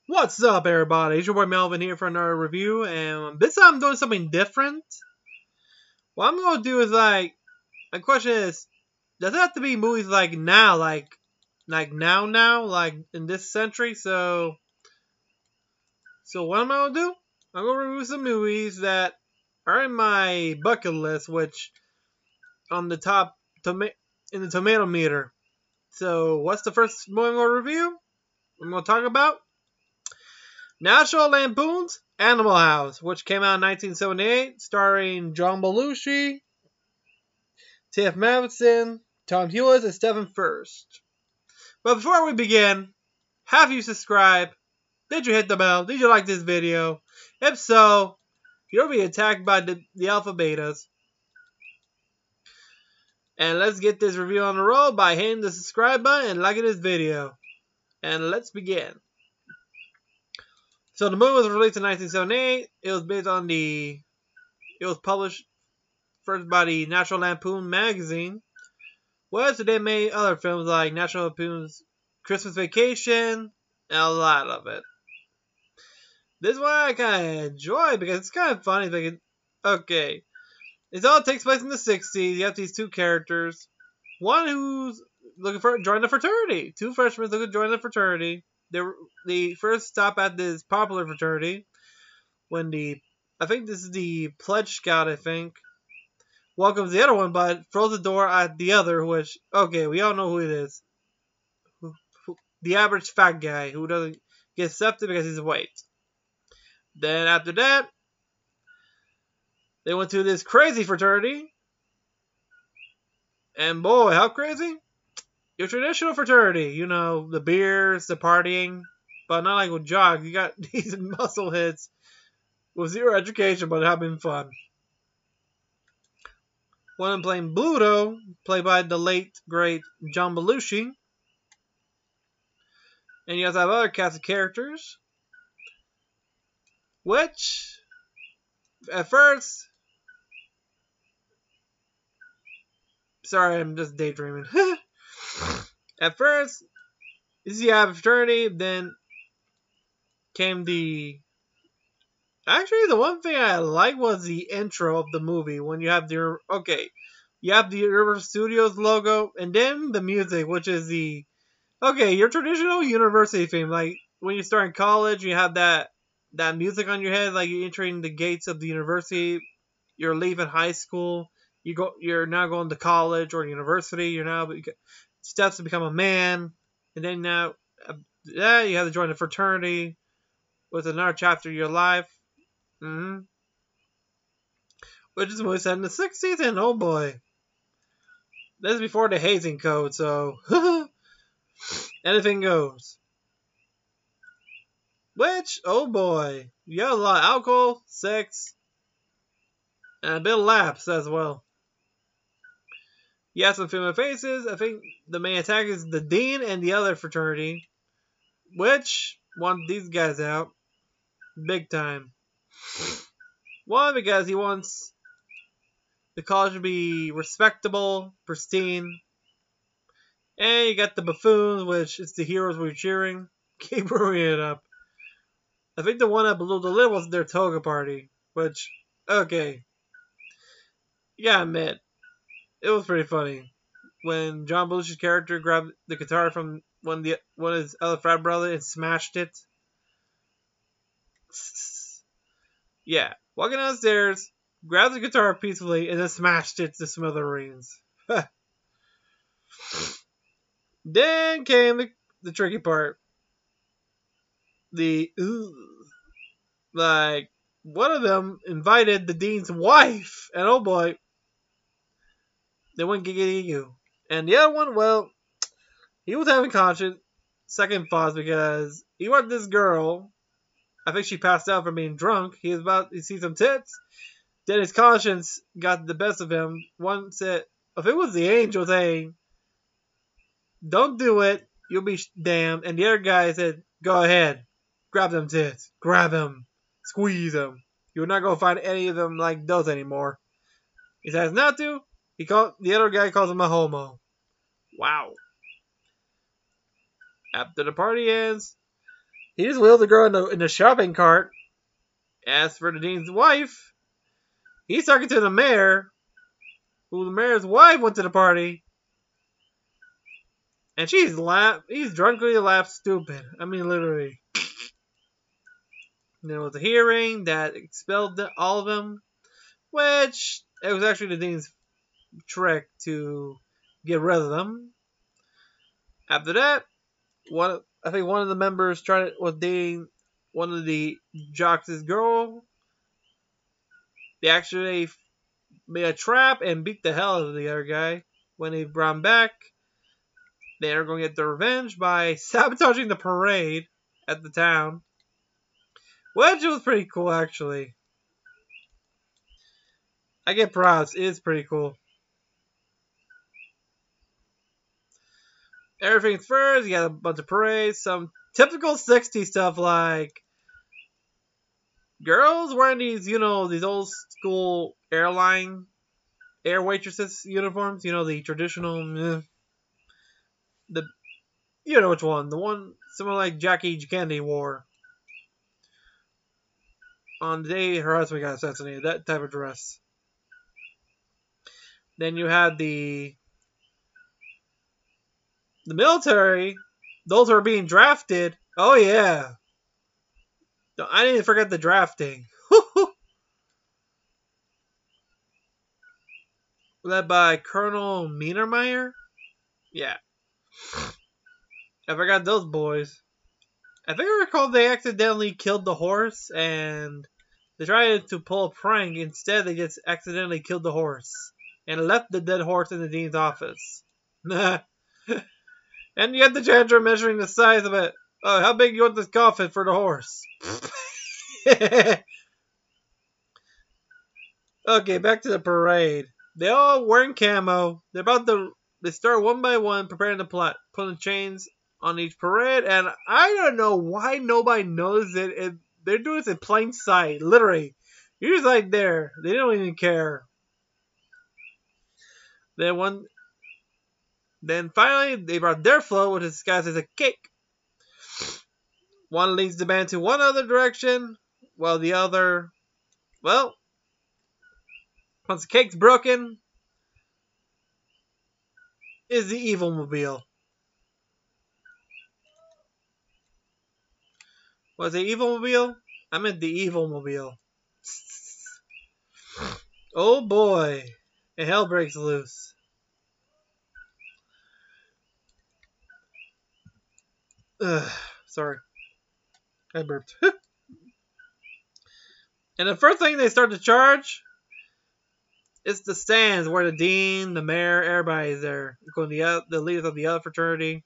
What's up, everybody? It's your boy Melvin here for another review, and this time I'm doing something different. What I'm gonna do is my question is, does it have to be movies like now, like in this century? So what am I gonna do? I'm gonna review some movies that are in my bucket list, which on the top in the tomato meter. So what's the first movie I'm gonna review? I'm gonna talk about National Lampoon's Animal House, which came out in 1978, starring John Belushi, Tiff Madison, Tom Hewlett, and Stephen Furst. But before we begin, have you subscribed? Did you hit the bell? Did you like this video? If so, you'll be attacked by the alpha betas. And let's get this review on the roll by hitting the subscribe button and liking this video. And let's begin. So the movie was released in 1978. It was published first by the National Lampoon magazine. Whereas they made other films like National Lampoon's Christmas Vacation and a lot of it. This one I kind of enjoy because it's kind of funny. Okay, it all takes place in the 60s. You have these two characters. One who's looking for join the fraternity. Two freshmen looking to join the fraternity. They first stop at this popular fraternity when I think this is the Pledge Scout, welcomes the other one, but throws the door at the other, which, okay, we all know who it is. The average fat guy who doesn't get accepted because he's white. Then after that, they went to this crazy fraternity. And boy, how crazy? Your traditional fraternity, you know, the beers, the partying, but not like with jocks. You got these muscle heads with zero education, but having fun. One of them playing Bluto, played by the late, great John Belushi. And you also have other cast of characters, which, at first, sorry, I'm just daydreaming. At first, you have a fraternity, then came actually, the one thing I like was the intro of the movie when you have you have the Universal Studios logo, and then the music, which is your traditional university theme. Like when you start in college, you have that music on your head, like you're entering the gates of the university. You're leaving high school. You're now going to college or university. You're now steps to become a man, and then now, you have to join a fraternity with another chapter of your life. Which is movie set in the 60s, and oh boy, this is before the hazing code, so anything goes. Which, oh boy, you got a lot of alcohol, sex, and a bit of laughs as well. You have some female faces. I think the main attack is the dean and the other fraternity, which want these guys out big time. One, because he wants the college to be respectable, pristine. And you got the buffoons, which is the heroes we're cheering. Keep ruining it up. I think the one that blew the lid was their toga party, which, okay. You gotta admit, it was pretty funny when John Belushi's character grabbed the guitar from one of his other frat brother and smashed it. Yeah, walking downstairs, grabbed the guitar peacefully, and then smashed it to smithereens. Then came the tricky part. One of them invited the dean's wife, and oh boy, they went giggity. And the other one, well, he was having second thoughts because he wanted this girl. I think she passed out from being drunk. He was about to see some tits. Then his conscience got the best of him. One said, if it was the angel saying, don't do it, you'll be damned. And the other guy said, go ahead, grab them tits, grab them, squeeze them. You're not going to find any of them like those anymore. He says not to. The other guy calls him a homo. Wow. After the party ends, He just wheels the girl in the shopping cart. As for the dean's wife, he's talking to the mayor, who the mayor's wife went to the party. And he's drunkenly laughed stupid. I mean, literally. There was a hearing that expelled all of them, which it was actually the dean's trick to get rid of them. After that, I think one of the members was dating one of the jocks' girl. They actually made a trap and beat the hell out of the other guy. When they brought him back, they are going to get their revenge by sabotaging the parade at the town. Which was pretty cool, actually. I get props. It is pretty cool. Everything's first. You got a bunch of parades. Some typical 60s stuff like girls wearing these, these old school air waitresses uniforms. The traditional, you know which one. The one someone like Jackie Kennedy wore on the day her husband got assassinated. That type of dress. Then you had the military, those who are being drafted. Oh yeah. I didn't forget the drafting. Led by Colonel Mienermeyer. Yeah. I forgot those boys. I think I recall they accidentally killed the horse and they tried to pull a prank. Instead, they just accidentally killed the horse and left the dead horse in the dean's office. And you had the janitor measuring the size of it. Oh, how big you want this coffin for the horse? Okay, back to the parade. They all wearing camo. They start one by one preparing the plot, putting chains on each parade, and I don't know why nobody knows it. They're doing this in plain sight, literally. You're just like there. They don't even care. Then finally, they brought their float, which is disguised as a cake. One leads the band to one other direction, while the other, well, once the cake's broken, is the evil mobile. Was it evil mobile? I meant the evil mobile. Oh boy, and hell breaks loose. Ugh, sorry. I burped. And the first thing they start to charge is the stands where the dean, the mayor, everybody is there, including the leaders of the other fraternity.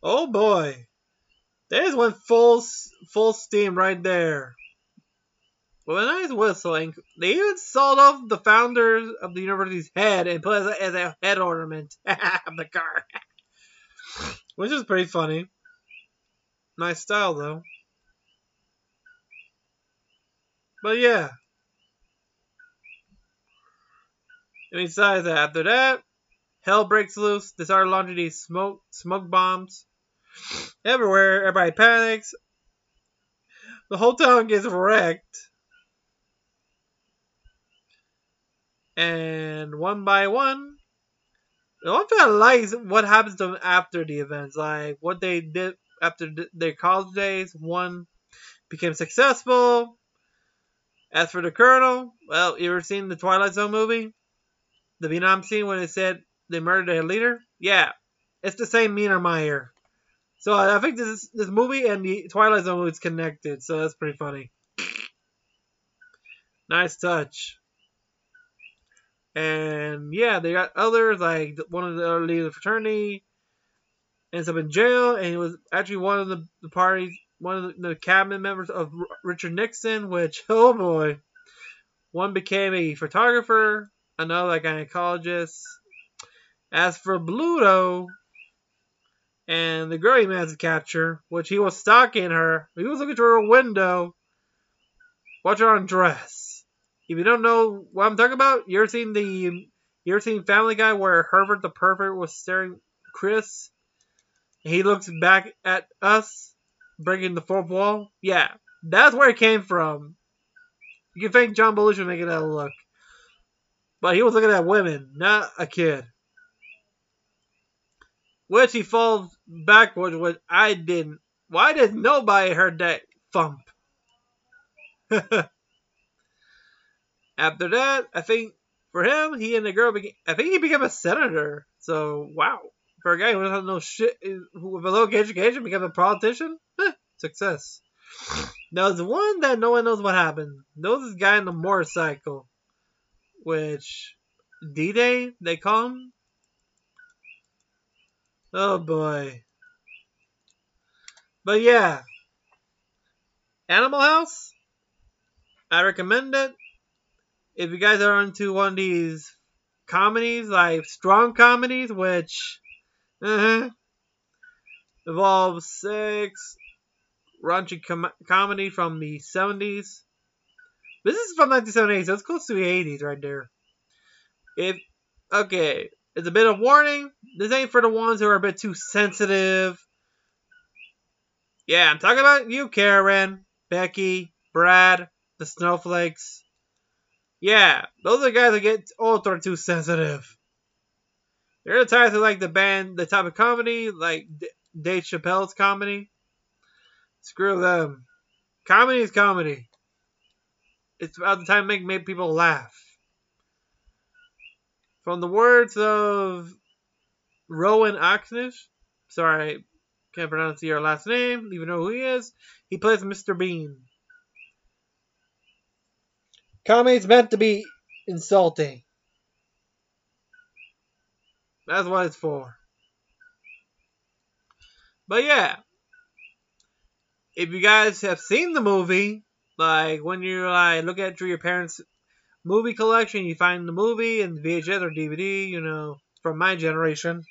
Oh boy. They just went full steam right there. With a nice whistling, they even sawed off the founders of the university's head and put it as a head ornament of the car. Which is pretty funny. Nice style, though. But yeah. And besides that, after that, hell breaks loose. They start launching these smoke bombs everywhere. Everybody panics. The whole town gets wrecked. And one by one, the one thing I like is what happens to them after the events. Like what they did after their college days. One became successful. As for the colonel, well, you ever seen the Twilight Zone movie? The Vietnam scene when they said they murdered their leader? Yeah, it's the same Mienermeyer. So I think this movie and the Twilight Zone movie is connected. So that's pretty funny. Nice touch. And yeah, they got others, like one of the leaders of the fraternity ends up in jail, and he was actually one of the parties, one of the cabinet members of Richard Nixon, which, oh boy. One became a photographer, another a gynecologist. As for Bluto, and the girl he managed to capture, which he was stalking her, he was looking through her window, watching her undress. If you don't know what I'm talking about, you ever seen Family Guy where Herbert the pervert was staring Chris He looks back at us, breaking the fourth wall. Yeah, that's where it came from. You can thank John Belushi for making that look. But he was looking at women, not a kid. Which he falls backwards, which I didn't. Why did nobody heard that thump? After that, I think for him, he and the girl I think he became a senator. So, wow. For a guy who doesn't know shit, with a low education, became a politician? Success. Now, the one that no one knows what happened. Knows this guy on the motorcycle. Which, D-Day, they call him? Oh boy. But yeah. Animal House? I recommend it. If you guys are into one of these comedies, like strong comedies, which involves sex, raunchy comedy from the 70s. This is from 1978, so it's close to the 80s right there. Okay, it's a bit of warning. This ain't for the ones who are a bit too sensitive. Yeah, I'm talking about you, Karen, Becky, Brad, the Snowflakes. Yeah, those are the guys that get ultra too sensitive. They're the types who like the type of comedy, like Dave Chappelle's comedy. Screw them. Comedy is comedy. It's about the time to make people laugh. From the words of Rowan Oxnish, sorry, can't pronounce your last name, even know who he is. He plays Mr. Bean. Comedy's meant to be insulting. That's what it's for. But yeah, if you guys have seen the movie, like when you look at through your parents' movie collection, you find the movie and VHS or DVD, from my generation.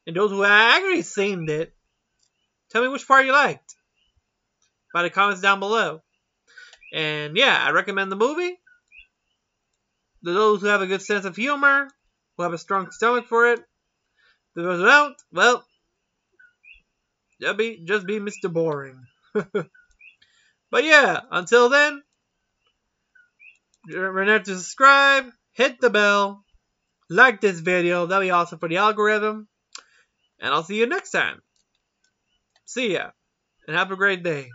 And those who have actually seen it, tell me which part you liked by the comments down below. And yeah, I recommend the movie. To those who have a good sense of humor, who have a strong stomach for it. To those who don't, well, just be Mr. Boring. But yeah, until then, remember to subscribe, hit the bell, like this video. That'll be awesome for the algorithm. And I'll see you next time. See ya, and have a great day.